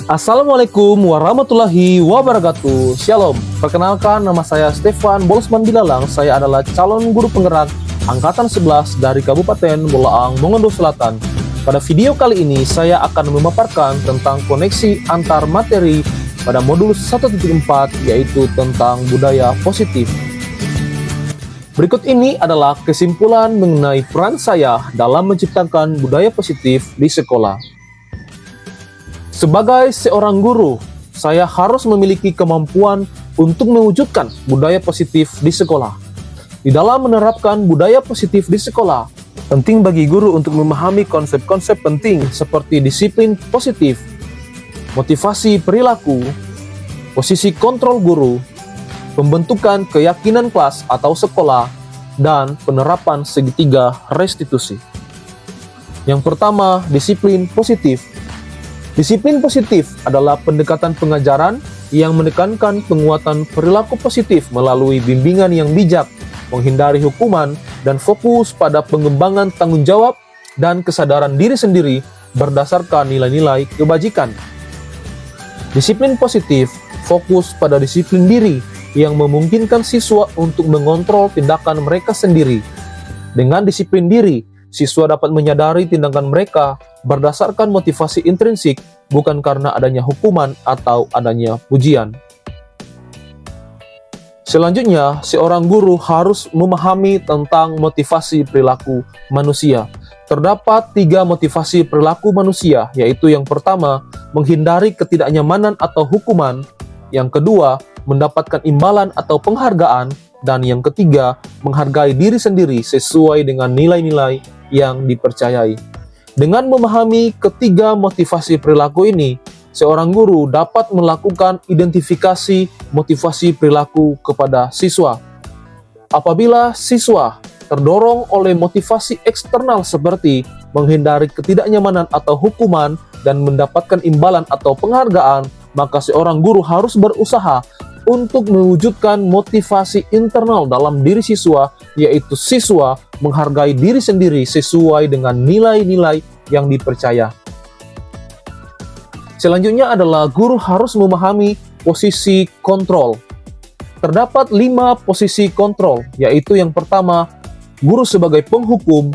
Assalamualaikum warahmatullahi wabarakatuh. Shalom. Perkenalkan, nama saya Stefan Bolsman Bilalang. Saya adalah calon guru penggerak Angkatan 11 dari Kabupaten Bolaang, Mongondo Selatan. Pada video kali ini, saya akan memaparkan tentang koneksi antar materi pada modul 1.4, yaitu tentang budaya positif. Berikut ini adalah kesimpulan mengenai peran saya dalam menciptakan budaya positif di sekolah. Sebagai seorang guru, saya harus memiliki kemampuan untuk mewujudkan budaya positif di sekolah. Di dalam menerapkan budaya positif di sekolah, penting bagi guru untuk memahami konsep-konsep penting seperti disiplin positif, motivasi perilaku, posisi kontrol guru, pembentukan keyakinan kelas atau sekolah, dan penerapan segitiga restitusi. Yang pertama, disiplin positif. Disiplin positif adalah pendekatan pengajaran yang menekankan penguatan perilaku positif melalui bimbingan yang bijak, menghindari hukuman, dan fokus pada pengembangan tanggung jawab dan kesadaran diri sendiri berdasarkan nilai-nilai kebajikan. Disiplin positif fokus pada disiplin diri yang memungkinkan siswa untuk mengontrol tindakan mereka sendiri. Dengan disiplin diri, siswa dapat menyadari tindakan mereka berdasarkan motivasi intrinsik, bukan karena adanya hukuman atau adanya pujian. Selanjutnya, seorang guru harus memahami tentang motivasi perilaku manusia. Terdapat 3 motivasi perilaku manusia, yaitu yang pertama, menghindari ketidaknyamanan atau hukuman, yang kedua, mendapatkan imbalan atau penghargaan, dan yang ketiga, menghargai diri sendiri sesuai dengan nilai-nilai yang dipercayai. Dengan memahami ketiga motivasi perilaku ini, seorang guru dapat melakukan identifikasi motivasi perilaku kepada siswa. Apabila siswa terdorong oleh motivasi eksternal seperti menghindari ketidaknyamanan atau hukuman dan mendapatkan imbalan atau penghargaan, maka seorang guru harus berusaha untuk mewujudkan motivasi internal dalam diri siswa, yaitu siswa menghargai diri sendiri sesuai dengan nilai-nilai yang dipercaya. Selanjutnya adalah guru harus memahami posisi kontrol. Terdapat 5 posisi kontrol, yaitu yang pertama, guru sebagai penghukum,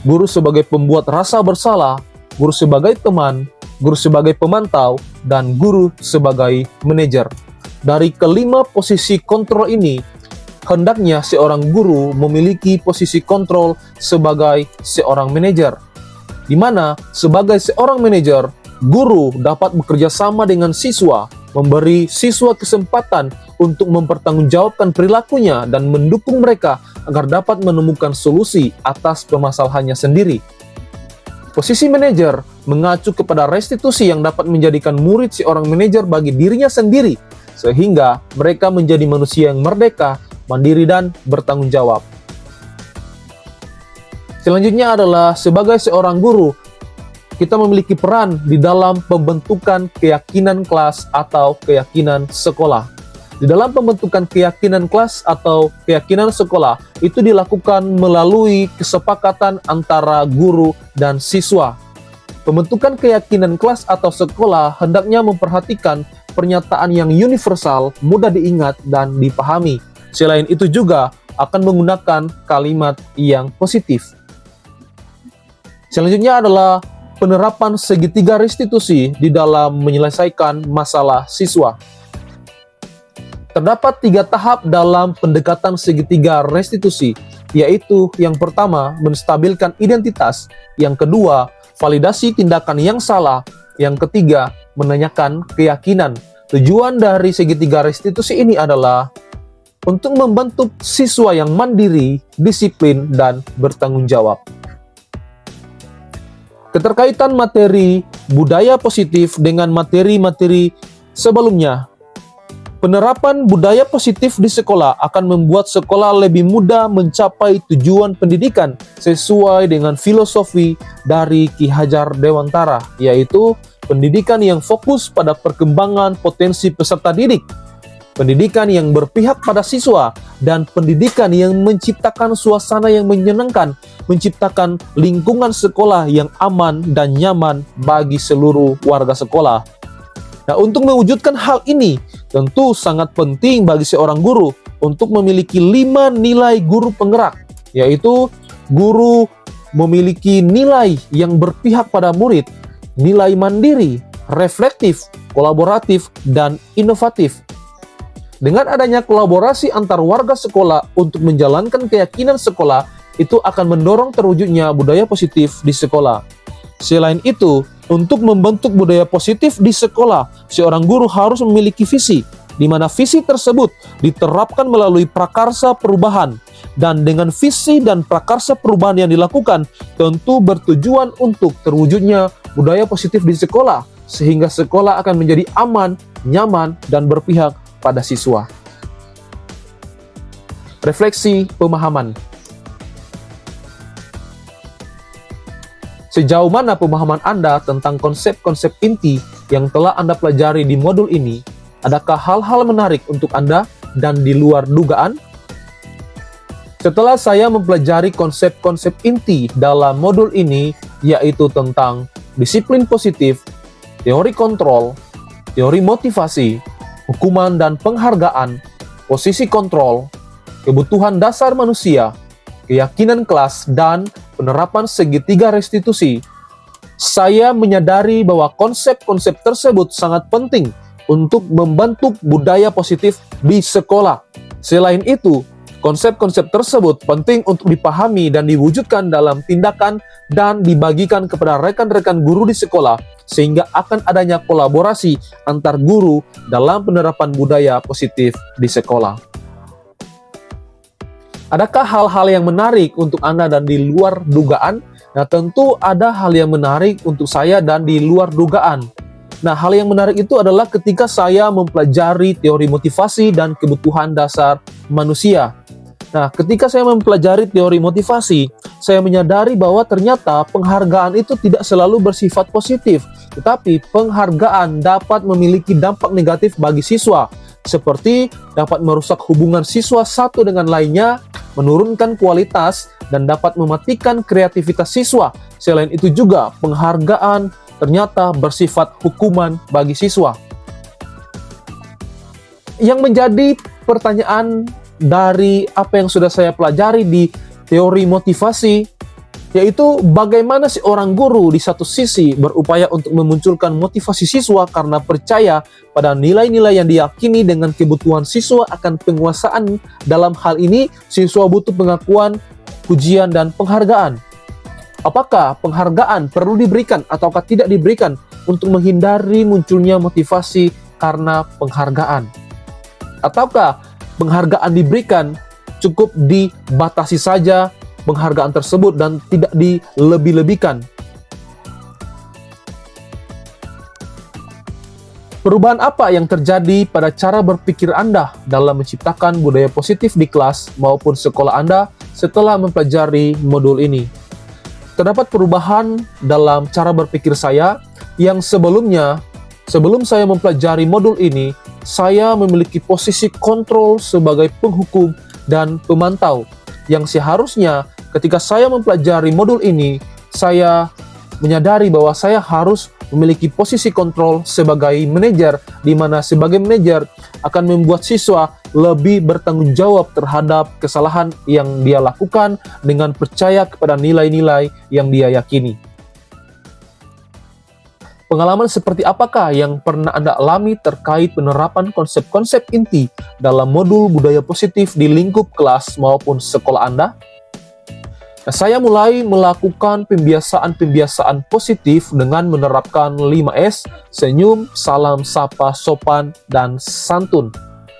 guru sebagai pembuat rasa bersalah, guru sebagai teman, guru sebagai pemantau, dan guru sebagai manajer. Dari kelima posisi kontrol ini, hendaknya seorang guru memiliki posisi kontrol sebagai seorang manajer, di mana sebagai seorang manajer, guru dapat bekerja sama dengan siswa, memberi siswa kesempatan untuk mempertanggungjawabkan perilakunya dan mendukung mereka agar dapat menemukan solusi atas permasalahannya sendiri. Posisi manajer mengacu kepada restitusi yang dapat menjadikan murid seorang manajer bagi dirinya sendiri, sehingga mereka menjadi manusia yang merdeka, mandiri, dan bertanggung jawab. Selanjutnya adalah sebagai seorang guru, kita memiliki peran di dalam pembentukan keyakinan kelas atau keyakinan sekolah. Di dalam pembentukan keyakinan kelas atau keyakinan sekolah, itu dilakukan melalui kesepakatan antara guru dan siswa. Pembentukan keyakinan kelas atau sekolah hendaknya memperhatikan pernyataan yang universal, mudah diingat dan dipahami. Selain itu juga akan menggunakan kalimat yang positif. Selanjutnya adalah penerapan segitiga restitusi di dalam menyelesaikan masalah siswa. Terdapat 3 tahap dalam pendekatan segitiga restitusi, yaitu yang pertama, menstabilkan identitas, yang kedua, validasi tindakan yang salah, yang ketiga, menanyakan keyakinan. Tujuan dari segitiga restitusi ini adalah untuk membentuk siswa yang mandiri, disiplin, dan bertanggung jawab. Keterkaitan materi budaya positif dengan materi-materi sebelumnya. Penerapan budaya positif di sekolah akan membuat sekolah lebih mudah mencapai tujuan pendidikan sesuai dengan filosofi dari Ki Hajar Dewantara, yaitu pendidikan yang fokus pada perkembangan potensi peserta didik, pendidikan yang berpihak pada siswa, dan pendidikan yang menciptakan suasana yang menyenangkan, menciptakan lingkungan sekolah yang aman dan nyaman bagi seluruh warga sekolah. Nah, untuk mewujudkan hal ini, tentu sangat penting bagi seorang guru untuk memiliki 5 nilai guru penggerak, yaitu guru memiliki nilai yang berpihak pada murid, nilai mandiri, reflektif, kolaboratif, dan inovatif. Dengan adanya kolaborasi antar warga sekolah untuk menjalankan keyakinan sekolah, itu akan mendorong terwujudnya budaya positif di sekolah. Selain itu, untuk membentuk budaya positif di sekolah, seorang guru harus memiliki visi, di mana visi tersebut diterapkan melalui prakarsa perubahan. Dan dengan visi dan prakarsa perubahan yang dilakukan, tentu bertujuan untuk terwujudnya budaya positif di sekolah, sehingga sekolah akan menjadi aman, nyaman, dan berpihak pada siswa. Refleksi pemahaman. Sejauh mana pemahaman Anda tentang konsep-konsep inti yang telah Anda pelajari di modul ini? Adakah hal-hal menarik untuk Anda dan di luar dugaan? Setelah saya mempelajari konsep-konsep inti dalam modul ini, yaitu tentang disiplin positif, teori kontrol, teori motivasi, hukuman dan penghargaan, posisi kontrol, kebutuhan dasar manusia, keyakinan kelas, dan penerapan segitiga restitusi, saya menyadari bahwa konsep-konsep tersebut sangat penting untuk membentuk budaya positif di sekolah. Selain itu, konsep-konsep tersebut penting untuk dipahami dan diwujudkan dalam tindakan dan dibagikan kepada rekan-rekan guru di sekolah, sehingga akan adanya kolaborasi antar guru dalam penerapan budaya positif di sekolah. Adakah hal-hal yang menarik untuk Anda dan di luar dugaan? Nah, tentu ada hal yang menarik untuk saya dan di luar dugaan. Nah, hal yang menarik itu adalah ketika saya mempelajari teori motivasi dan kebutuhan dasar manusia. Nah, ketika saya mempelajari teori motivasi, saya menyadari bahwa ternyata penghargaan itu tidak selalu bersifat positif, tetapi penghargaan dapat memiliki dampak negatif bagi siswa, seperti dapat merusak hubungan siswa satu dengan lainnya, menurunkan kualitas, dan dapat mematikan kreativitas siswa. Selain itu juga, penghargaan ternyata bersifat hukuman bagi siswa. Yang menjadi pertanyaan dari apa yang sudah saya pelajari di teori motivasi, yaitu bagaimana seorang guru di satu sisi berupaya untuk memunculkan motivasi siswa karena percaya pada nilai-nilai yang diyakini dengan kebutuhan siswa akan penguasaan. Dalam hal ini, siswa butuh pengakuan, pujian, dan penghargaan. Apakah penghargaan perlu diberikan ataukah tidak diberikan untuk menghindari munculnya motivasi karena penghargaan? Ataukah penghargaan diberikan cukup dibatasi saja penghargaan tersebut dan tidak dilebih-lebihkan? Perubahan apa yang terjadi pada cara berpikir Anda dalam menciptakan budaya positif di kelas maupun sekolah Anda setelah mempelajari modul ini? Terdapat perubahan dalam cara berpikir saya yang sebelumnya, sebelum saya mempelajari modul ini, saya memiliki posisi kontrol sebagai penghukum dan pemantau, yang seharusnya ketika saya mempelajari modul ini, saya menyadari bahwa saya harus memiliki posisi kontrol sebagai manajer, di mana sebagai manajer akan membuat siswa lebih bertanggung jawab terhadap kesalahan yang dia lakukan dengan percaya kepada nilai-nilai yang dia yakini. Pengalaman seperti apakah yang pernah Anda alami terkait penerapan konsep-konsep inti dalam modul budaya positif di lingkup kelas maupun sekolah Anda? Nah, saya mulai melakukan pembiasaan-pembiasaan positif dengan menerapkan 5S, senyum, salam, sapa, sopan, dan santun.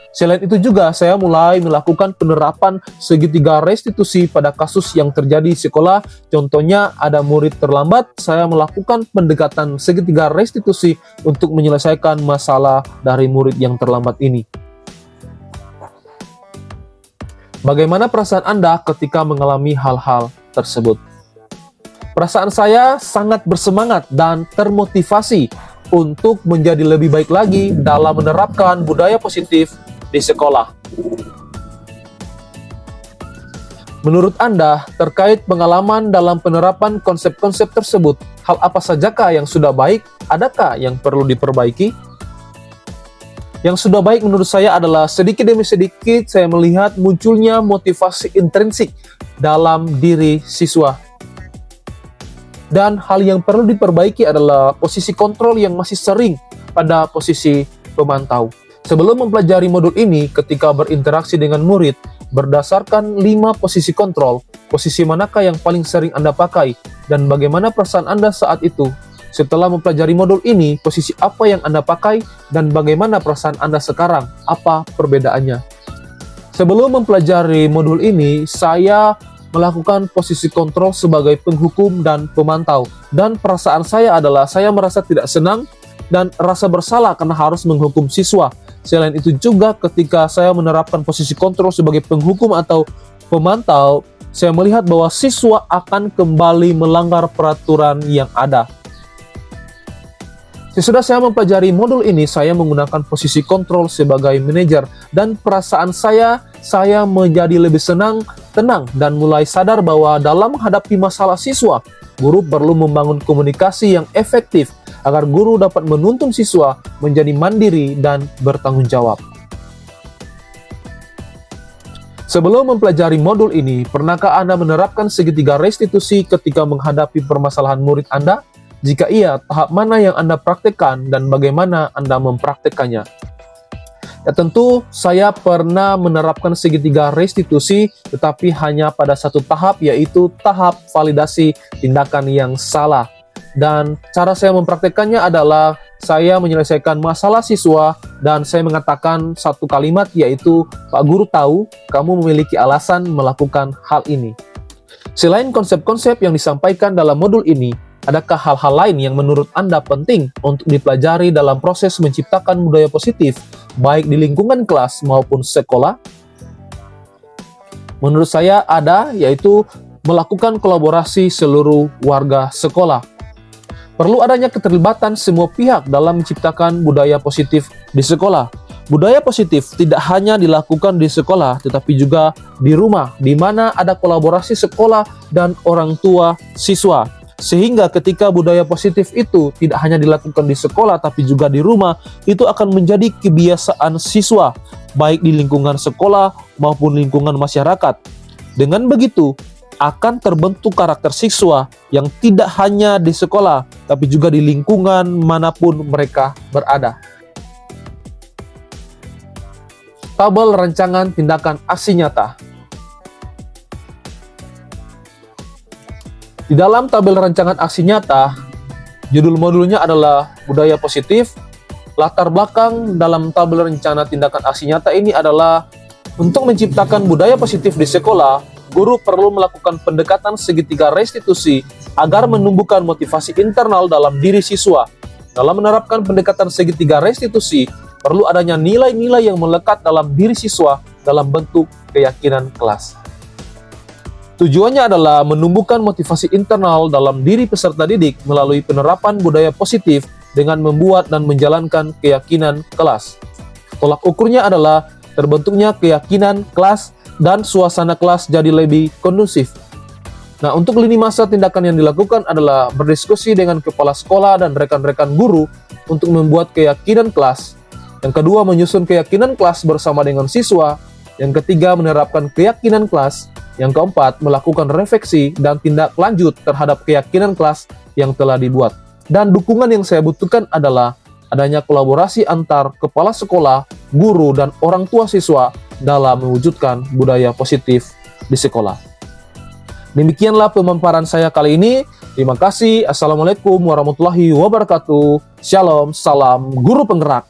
Selain itu juga, saya mulai melakukan penerapan segitiga restitusi pada kasus yang terjadi di sekolah. Contohnya, ada murid terlambat, saya melakukan pendekatan segitiga restitusi untuk menyelesaikan masalah dari murid yang terlambat ini. Bagaimana perasaan Anda ketika mengalami hal-hal tersebut? Perasaan saya sangat bersemangat dan termotivasi untuk menjadi lebih baik lagi dalam menerapkan budaya positif di sekolah. Menurut Anda, terkait pengalaman dalam penerapan konsep-konsep tersebut, hal apa sajakah yang sudah baik? Adakah yang perlu diperbaiki? Yang sudah baik menurut saya adalah sedikit demi sedikit saya melihat munculnya motivasi intrinsik dalam diri siswa. Dan hal yang perlu diperbaiki adalah posisi kontrol yang masih sering pada posisi pemantau. Sebelum mempelajari modul ini, ketika berinteraksi dengan murid, berdasarkan 5 posisi kontrol, posisi manakah yang paling sering Anda pakai, dan bagaimana perasaan Anda saat itu? Setelah mempelajari modul ini, posisi apa yang Anda pakai, dan bagaimana perasaan Anda sekarang? Apa perbedaannya? Sebelum mempelajari modul ini, saya melakukan posisi kontrol sebagai penghukum dan pemantau. Dan perasaan saya adalah saya merasa tidak senang dan rasa bersalah karena harus menghukum siswa. Selain itu juga ketika saya menerapkan posisi kontrol sebagai penghukum atau pemantau, saya melihat bahwa siswa akan kembali melanggar peraturan yang ada. Sesudah saya mempelajari modul ini, saya menggunakan posisi kontrol sebagai manajer, dan perasaan saya menjadi lebih senang, tenang, dan mulai sadar bahwa dalam menghadapi masalah siswa, guru perlu membangun komunikasi yang efektif agar guru dapat menuntun siswa menjadi mandiri dan bertanggung jawab. Sebelum mempelajari modul ini, pernahkah Anda menerapkan segitiga restitusi ketika menghadapi permasalahan murid Anda? Jika iya, tahap mana yang Anda praktekkan dan bagaimana Anda mempraktekannya? Ya tentu, saya pernah menerapkan segitiga restitusi, tetapi hanya pada satu tahap, yaitu tahap validasi tindakan yang salah. Dan cara saya mempraktekannya adalah saya menyelesaikan masalah siswa dan saya mengatakan satu kalimat, yaitu, "Pak Guru tahu kamu memiliki alasan melakukan hal ini." Selain konsep-konsep yang disampaikan dalam modul ini, adakah hal-hal lain yang menurut Anda penting untuk dipelajari dalam proses menciptakan budaya positif, baik di lingkungan kelas maupun sekolah? Menurut saya ada, yaitu melakukan kolaborasi seluruh warga sekolah. Perlu adanya keterlibatan semua pihak dalam menciptakan budaya positif di sekolah. Budaya positif tidak hanya dilakukan di sekolah, tetapi juga di rumah, di mana ada kolaborasi sekolah dan orang tua siswa. Sehingga ketika budaya positif itu tidak hanya dilakukan di sekolah, tapi juga di rumah, itu akan menjadi kebiasaan siswa, baik di lingkungan sekolah maupun lingkungan masyarakat. Dengan begitu, akan terbentuk karakter siswa yang tidak hanya di sekolah, tapi juga di lingkungan manapun mereka berada. Tabel rancangan tindakan aksi nyata. Di dalam tabel rancangan aksi nyata, judul modulnya adalah budaya positif. Latar belakang dalam tabel rencana tindakan aksi nyata ini adalah untuk menciptakan budaya positif di sekolah, guru perlu melakukan pendekatan segitiga restitusi agar menumbuhkan motivasi internal dalam diri siswa. Dalam menerapkan pendekatan segitiga restitusi, perlu adanya nilai-nilai yang melekat dalam diri siswa dalam bentuk keyakinan kelas. Tujuannya adalah menumbuhkan motivasi internal dalam diri peserta didik melalui penerapan budaya positif dengan membuat dan menjalankan keyakinan kelas. Tolak ukurnya adalah terbentuknya keyakinan kelas dan suasana kelas jadi lebih kondusif. Nah, untuk lini masa tindakan yang dilakukan adalah berdiskusi dengan kepala sekolah dan rekan-rekan guru untuk membuat keyakinan kelas. Yang kedua, menyusun keyakinan kelas bersama dengan siswa. Yang ketiga, menerapkan keyakinan kelas. Yang keempat, melakukan refleksi dan tindak lanjut terhadap keyakinan kelas yang telah dibuat. Dan dukungan yang saya butuhkan adalah adanya kolaborasi antar kepala sekolah, guru, dan orang tua siswa dalam mewujudkan budaya positif di sekolah. Demikianlah pemaparan saya kali ini. Terima kasih. Assalamualaikum warahmatullahi wabarakatuh. Shalom, salam guru penggerak.